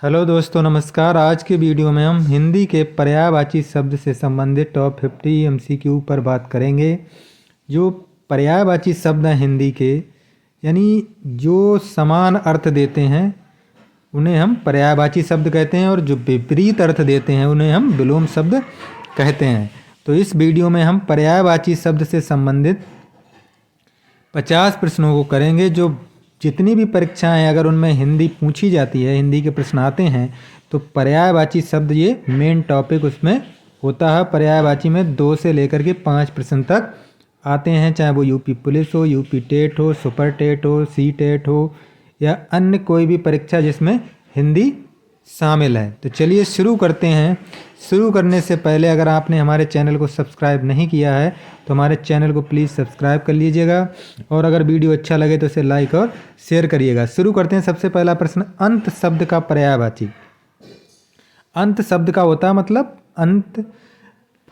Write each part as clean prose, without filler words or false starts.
Hello दोस्तों, नमस्कार। आज के वीडियो में हम हिंदी के पर्यायवाची शब्द से संबंधित टॉप 50 एमसीक्यू पर बात करेंगे। जो पर्यायवाची शब्द हैं हिंदी के, यानी जो समान अर्थ देते हैं उन्हें हम पर्यायवाची शब्द कहते हैं, और जो विपरीत अर्थ देते हैं उन्हें हम विलोम शब्द कहते हैं। तो इस वीडियो में हम पर्यायवाची शब्द से संबंधित 50 प्रश्नों को करेंगे। जो जितनी भी परीक्षाएं हैं, अगर उनमें हिंदी पूछी जाती है, हिंदी के प्रश्न आते हैं, तो पर्यायवाची शब्द ये मेन टॉपिक उसमें होता है। पर्यायवाची में 2 से लेकर के 5 प्रश्न तक आते हैं, चाहे वो यूपी पुलिस हो, यूपी टेट हो, सुपर टेट हो, सी टेट हो, या अन्य कोई भी परीक्षा जिसमें हिंदी शामिल है। तो चलिए शुरू करते हैं। शुरू करने से पहले अगर आपने हमारे चैनल को सब्सक्राइब नहीं किया है तो हमारे चैनल को प्लीज़ सब्सक्राइब कर लीजिएगा, और अगर वीडियो अच्छा लगे तो इसे लाइक और शेयर करिएगा। शुरू करते हैं। सबसे पहला प्रश्न, अंत शब्द का पर्यायवाची। अंत शब्द का होता है मतलब अंत।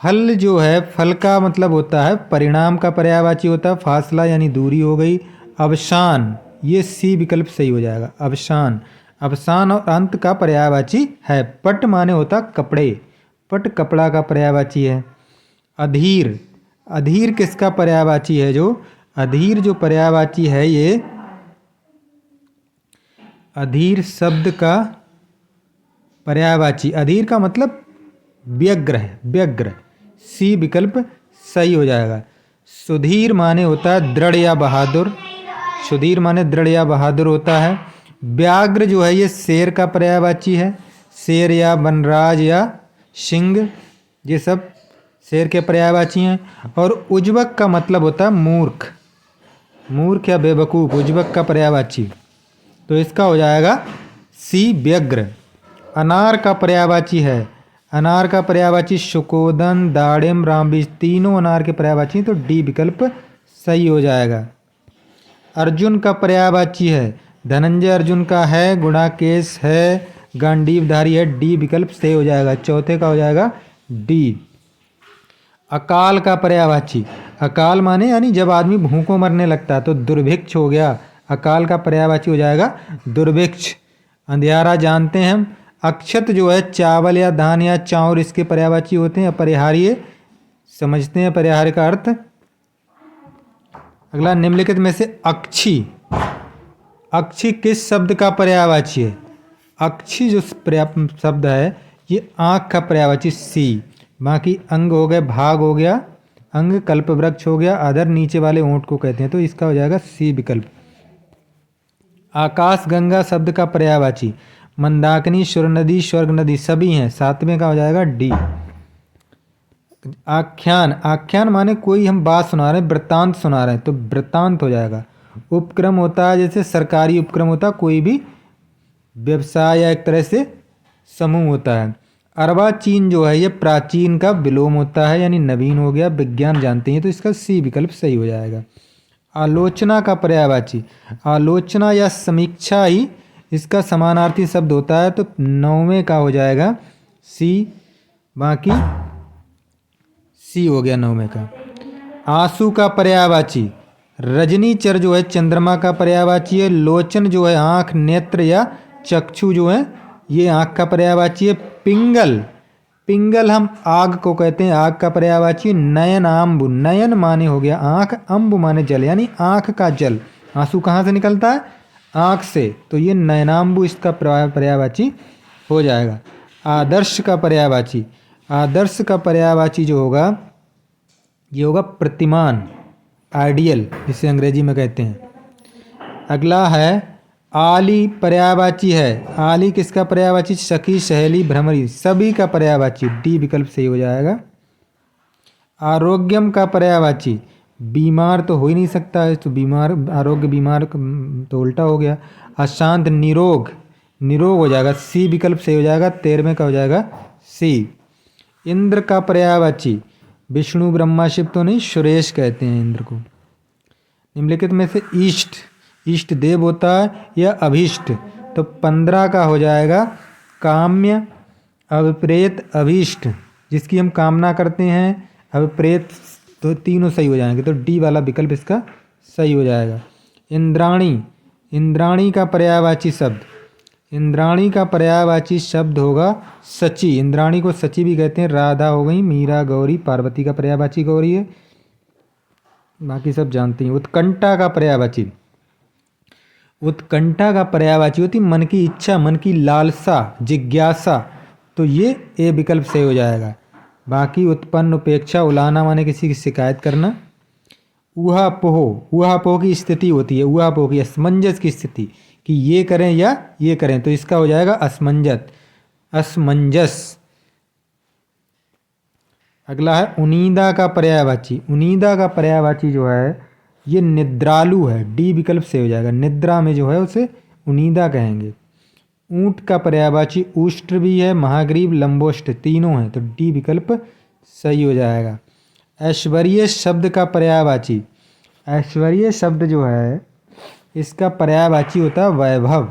फल जो है, फल का मतलब होता है परिणाम का पर्यायवाची होता है फासला, यानी दूरी हो गई। अवसान, ये सी विकल्प सही हो जाएगा। अवसान, अवसान और अंत का पर्यायवाची है। पट माने होता कपड़े, पट कपड़ा का पर्यायवाची है। अधीर, अधीर किसका पर्यायवाची है? जो अधीर जो पर्यायवाची है, ये अधीर शब्द का पर्यायवाची, अधीर का मतलब व्यग्र है, व्यग्र। सी विकल्प सही हो जाएगा। सुधीर माने होता है दृढ़ या बहादुर, सुधीर माने दृढ़ या बहादुर होता है। व्याघ्र जो है ये शेर का पर्यायवाची है, शेर या वनराज या सिंह, ये सब शेर के पर्यायवाची हैं। और उज्वक का मतलब होता है मूर्ख, मूर्ख या बेवकूफ़, उज्वक का पर्यायवाची। तो इसका हो जाएगा सी व्यग्र। अनार का पर्यायवाची है, अनार का पर्यायवाची शुकोदन, दाड़िम, रामबीज, तीनों अनार के पर्यायवाची हैं, तो डी विकल्प सही हो जाएगा। अर्जुन का पर्यायवाची है, धनंजय अर्जुन का है, गुणाकेश है, गांडीवधारी है, डी विकल्प सही हो जाएगा। चौथे का हो जाएगा डी। अकाल का पर्यायवाची, अकाल माने यानी जब आदमी भूखों मरने लगता है, तो दुर्भिक्ष हो गया। अकाल का पर्यायवाची हो जाएगा दुर्भिक्ष। अंधियारा जानते हैं हम। अक्षत जो है चावल या धान या चाउर, इसके पर्यायवाची होते हैं। अपरिहार्य समझते हैं परिहार्य का अर्थ। अगला, निम्नलिखित में से अक्षी, अक्षी किस शब्द का पर्यायवाची है? अक्षी जो शब्द है ये आँख का पर्यायवाची सी। बाकी अंग हो गए, भाग हो गया, अंग कल्पवृक्ष हो गया, अधर नीचे वाले ओंठ को कहते हैं, तो इसका हो जाएगा सी विकल्प। आकाश गंगा शब्द का पर्यायवाची, मंदाकिनी, सुर नदी, स्वर्ग नदी सभी हैं, 7वें का हो जाएगा डी। आख्यान, आख्यान माने कोई हम बात सुना रहे हैं, वृत्तांत सुना रहे हैं, तो वृत्तांत हो जाएगा। उपक्रम होता है जैसे सरकारी उपक्रम होता है, कोई भी व्यवसाय या एक तरह से समूह होता है। अर्वाचीन जो है ये प्राचीन का विलोम होता है, यानी नवीन हो गया, विज्ञान जानते हैं, तो इसका सी विकल्प सही हो जाएगा। आलोचना का पर्यायवाची, आलोचना या समीक्षा ही इसका समानार्थी शब्द होता है, तो 9वें का हो जाएगा सी। बाकी सी हो गया 9वें का। आंसू का पर्यायवाची, रजनीचर जो है चंद्रमा का पर्यायवाची है। लोचन जो है आँख, नेत्र या चक्षु जो है ये आँख का पर्यायवाची है। पिंगल, पिंगल हम आग को कहते हैं, आग का पर्यायवाची। नयन आंबु, नयन माने हो गया आँख, अंबु माने जल, यानी आँख का जल। आंसू कहाँ से निकलता है? आँख से, तो ये नयनांबु इसका पर्यायवाची हो जाएगा। आदर्श का पर्यायवाची, आदर्श का पर्यायवाची जो होगा ये होगा प्रतिमान, आइडियल जिसे अंग्रेजी में कहते हैं। अगला है आली, पर्यायवाची है। आली किसका पर्यायवाची? सखी, सहेली, भ्रमरी सभी का पर्यायवाची, डी विकल्प सही हो जाएगा। आरोग्यम का पर्यायवाची, बीमार तो हो ही नहीं सकता है, तो बीमार, आरोग्य बीमार तो उल्टा हो गया। अशांत, निरोग, निरोग हो जाएगा, सी विकल्प सही हो जाएगा। 13वें का हो जाएगा सी। इंद्र का पर्यायवाची, विष्णु ब्रह्मा शिव तो नहीं, सुरेश कहते हैं इंद्र को। निम्नलिखित में से इष्ट, इष्ट देव होता है या अभीष्ट, तो 15 का हो जाएगा काम्य, अभिप्रेत, अभीष्ट जिसकी हम कामना करते हैं, अभिप्रेत, तो तीनों सही हो जाएंगे, तो डी वाला विकल्प इसका सही हो जाएगा। इंद्राणी, इंद्राणी का पर्यायवाची शब्द, इंद्राणी का पर्यायवाची शब्द होगा सची। इंद्राणी को सची भी कहते हैं। राधा हो गई, मीरा गौरी, पार्वती का पर्यायवाची गौरी है, बाकी सब जानते हैं। उत्कंठा का पर्यायवाची, उत्कंठा का पर्यायवाची होती मन की इच्छा, मन की लालसा, जिज्ञासा, तो ये ए विकल्प सही हो जाएगा। बाकी उत्पन्न, उपेक्षा, उलाना माने किसी की शिकायत करना। ऊहापोह, ऊहापोह की स्थिति होती है, ऊहापोह की असमंजस की स्थिति कि ये करें या ये करें, तो इसका हो जाएगा असमंजस, असमंजस। अगला है उनीदा का पर्यायवाची। उनीदा का पर्यायवाची जो है ये निद्रालु है, डी विकल्प से हो जाएगा। निद्रा में जो है उसे उनीदा कहेंगे। ऊंट का पर्यायवाची उष्ट्र भी है, महाग्रीव, लंबोष्ट तीनों हैं, तो डी विकल्प सही हो जाएगा। ऐश्वर्य शब्द का पर्यायवाची, ऐश्वर्य शब्द जो है इसका पर्यायवाची होता है वैभव।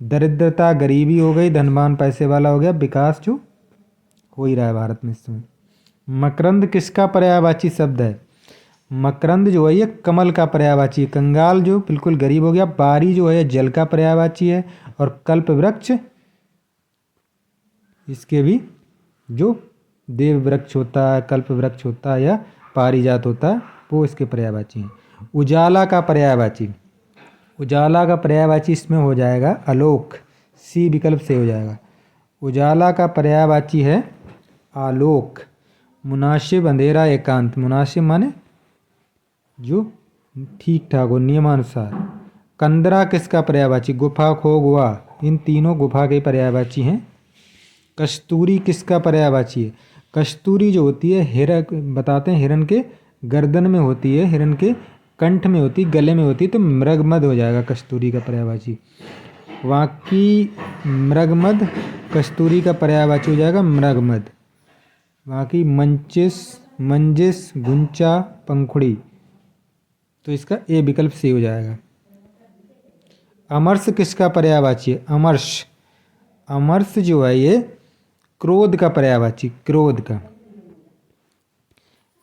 दरिद्रता गरीबी हो गई, धनवान पैसे वाला हो गया, विकास जो हो ही रहा है भारत में इस समय। मकरंद किसका पर्यायवाची शब्द है? मकरंद जो है ये कमल का पर्यायवाची है। कंगाल जो बिल्कुल गरीब हो गया। बारी जो है जल का पर्यायवाची है। और कल्प वृक्ष इसके भी जो देव वृक्ष होता है, कल्प वृक्ष होता है या पारिजात होता है, वो इसके पर्यायवाची हैं। उजाला का पर्यायवाची, उजाला का पर्यायवाची इसमें हो जाएगा आलोक, सी विकल्प से हो जाएगा। उजाला का पर्यायवाची है आलोक। मुनासिब अंधेरा एकांत, मुनासिब माने जो ठीक ठाक हो, नियमानुसार। कंदरा किसका पर्यायवाची? गुफा, खो, गुहा, इन तीनों गुफा के पर्यायवाची हैं। कस्तूरी किसका पर्यायवाची है? कस्तूरी जो होती है हिरण, बताते हैं हिरण के गर्दन में होती है, हिरण के कंठ में होती, गले में होती, तो मृगमद हो जाएगा कस्तूरी का पर्यायवाची। वाकी मृगमद कस्तूरी का पर्यायवाची हो जाएगा मृगमद। बाकी मंचिस, मंजिस, गुंचा, पंखुड़ी, तो इसका ए विकल्प सही हो जाएगा। अमरस किसका पर्यायवाची है? अमर्ष, अमरस जो है ये क्रोध का पर्यायवाची, क्रोध का।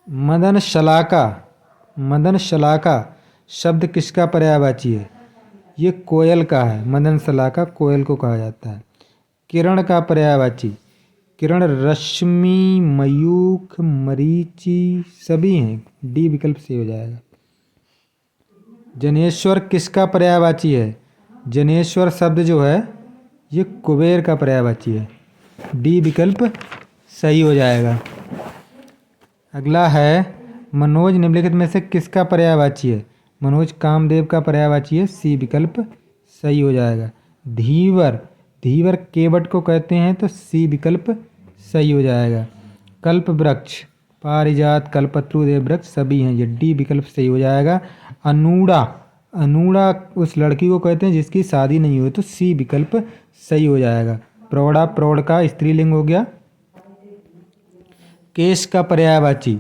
मदन शलाका, मदन शलाका शब्द किसका पर्यायवाची है? ये कोयल का है। मदन शलाका कोयल को कहा जाता है। किरण का पर्यायवाची, किरण रश्मि, मयूख, मरीचि सभी हैं, डी विकल्प से हो जाएगा। जनेश्वर किसका पर्यायवाची है? जनेश्वर शब्द जो है ये कुबेर का पर्यायवाची है, डी विकल्प सही हो जाएगा। अगला है मनोज निम्नलिखित में से किसका पर्यायवाची है? मनोज कामदेव का पर्यायवाची है, सी विकल्प सही हो जाएगा। धीवर, धीवर केवट को कहते हैं, तो सी विकल्प सही हो जाएगा। कल्प वृक्ष, पारिजात, कल्पत्रु, देव वृक्ष सभी हैं, ये डी विकल्प सही हो जाएगा। अनूड़ा, अनूड़ा उस लड़की को कहते हैं जिसकी शादी नहीं हुई, तो सी विकल्प सही हो जाएगा। प्रौढ़ा, प्रौढ़ का स्त्रीलिंग हो गया। केश का पर्यायवाची,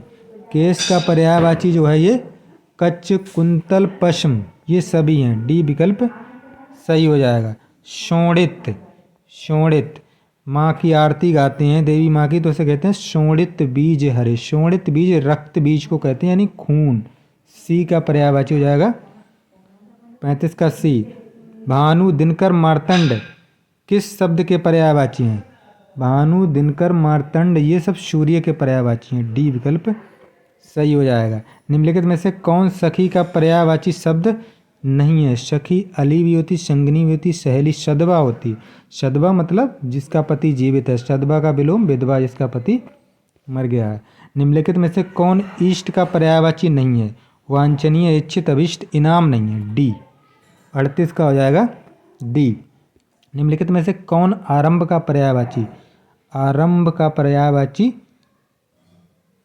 केश का पर्यायवाची जो है ये कच्च, कुंतल, पश्म, ये सभी हैं, डी विकल्प सही हो जाएगा। शोणित, शोणित माँ की आरती गाते हैं देवी माँ की, तो उसे कहते हैं शोणित बीज हरे। शोणित बीज रक्त बीज को कहते हैं, यानी खून, सी का पर्यायवाची हो जाएगा 35 का सी। भानु, दिनकर, मार्तंड किस शब्द के पर्यायवाची हैं? भानु, दिनकर, मार्तंड ये सब सूर्य के पर्यायवाची हैं, डी विकल्प सही हो जाएगा। निम्नलिखित में से कौन सखी का पर्यायवाची शब्द नहीं है? सखी अली भी होती, संगनी भी होती, सहेली सदवा होती। सदवा मतलब जिसका पति जीवित है, सदवा का विलोम विधवा, जिसका पति मर गया है। निम्नलिखित में से कौन इष्ट का पर्यायवाची नहीं है? वांछनीय, इच्छित, अभिष्ट, इनाम नहीं है, डी 38 का हो जाएगा डी। निम्नलिखित में से कौन आरंभ का पर्यायवाची? आरंभ का पर्यायवाची,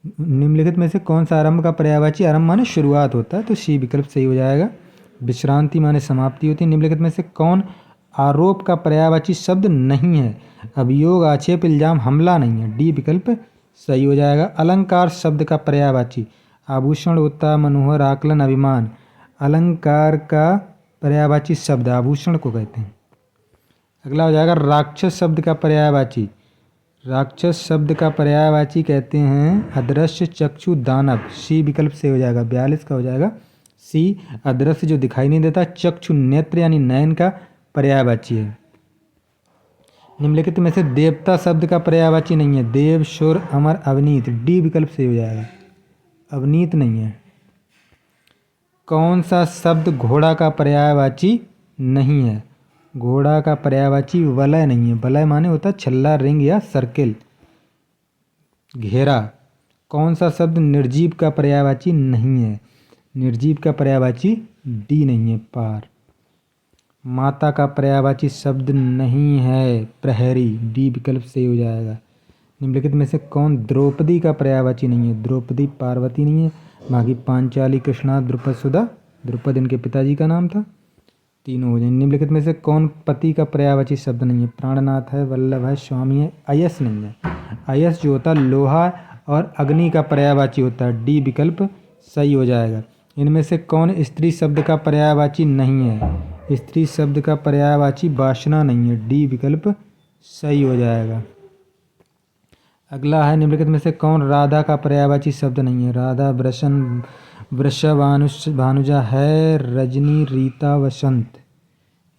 निम्नलिखित में से कौन सा आरंभ का पर्यायवाची? आरंभ माने शुरुआत होता है, तो सी विकल्प सही हो जाएगा। विश्रांति माने समाप्ति होती है। निम्नलिखित में से कौन आरोप का पर्यायवाची शब्द नहीं है? अभियोग, आक्षेप, इल्जाम, हमला नहीं है, डी विकल्प सही हो जाएगा। अलंकार शब्द का पर्यायवाची? आभूषण होता, मनोहर, आकलन, अभिमान। अलंकार का पर्यायवाची शब्द आभूषण को कहते हैं। अगला हो जाएगा राक्षस शब्द का पर्यायवाची। राक्षस शब्द का पर्यायवाची कहते हैं अदृश्य, चक्षु, दानव, सी विकल्प से हो जाएगा 42 का हो जाएगा सी। अदृश्य जो दिखाई नहीं देता, चक्षु नेत्र यानी नयन का पर्यायवाची है। निम्नलिखित में से देवता शब्द का पर्यायवाची नहीं है। देव, सुर, अमर, अवनीत। डी विकल्प सही हो जाएगा, अवनीत नहीं है। कौन सा शब्द घोड़ा का पर्यायवाची नहीं है? घोड़ा का पर्यायवाची वलय नहीं है। वलय माने होता है छल्ला, रिंग या सर्किल। घेरा। कौन सा शब्द निर्जीव का पर्यायवाची नहीं है? निर्जीव का पर्यायवाची डी नहीं है, पार। माता का पर्यायवाची शब्द नहीं है, प्रहरी। डी विकल्प सही हो जाएगा। निम्नलिखित में से कौन द्रौपदी का पर्यायवाची नहीं है? द्रौपदी पार्वती नहीं है, बाकी पांचाली, कृष्णा, द्रुपद, सुधा। द्रुपद इनके पिताजी का नाम था। तीनों हो जाए। निम्नलिखित में से कौन पति का पर्यायवाची शब्द नहीं है? प्राणनाथ है, वल्लभ है, स्वामी है, अयस नहीं है। अयस जो होता है लोहा और अग्नि का पर्यायवाची होता है। डी विकल्प सही हो जाएगा। इनमें से कौन स्त्री शब्द का पर्यायवाची नहीं है? स्त्री शब्द का पर्यायवाची वासना नहीं है। डी विकल्प सही हो जाएगा। अगला है निम्नलिखित में से कौन राधा का पर्यायवाची शब्द नहीं है? राधा, वृषण, वृषभ, भानुजा है, रजनी, रीता, वसंत।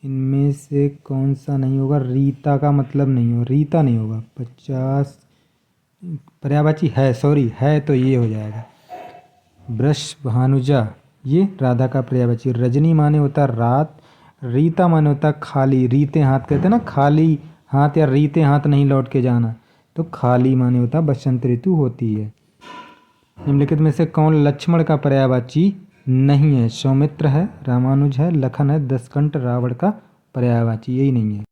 इनमें से कौन सा नहीं होगा? रीता का मतलब नहीं होगा, रीता नहीं होगा। 50 पर्यायवाची है, सॉरी है, तो ये हो जाएगा वृष, भानुजा, ये राधा का पर्यायवाची। रजनी माने होता है रात, रीता माने होता है खाली, रीते हाथ कहते हैं ना, खाली हाथ या रीते हाथ नहीं लौट के जाना, तो खाली माने होता है बसंत ऋतु होती है। निम्नलिखित में से कौन लक्ष्मण का पर्यायवाची नहीं है? सौमित्र है, रामानुज है, लखन है, दशकंठ, रावण का पर्यायवाची यही नहीं है।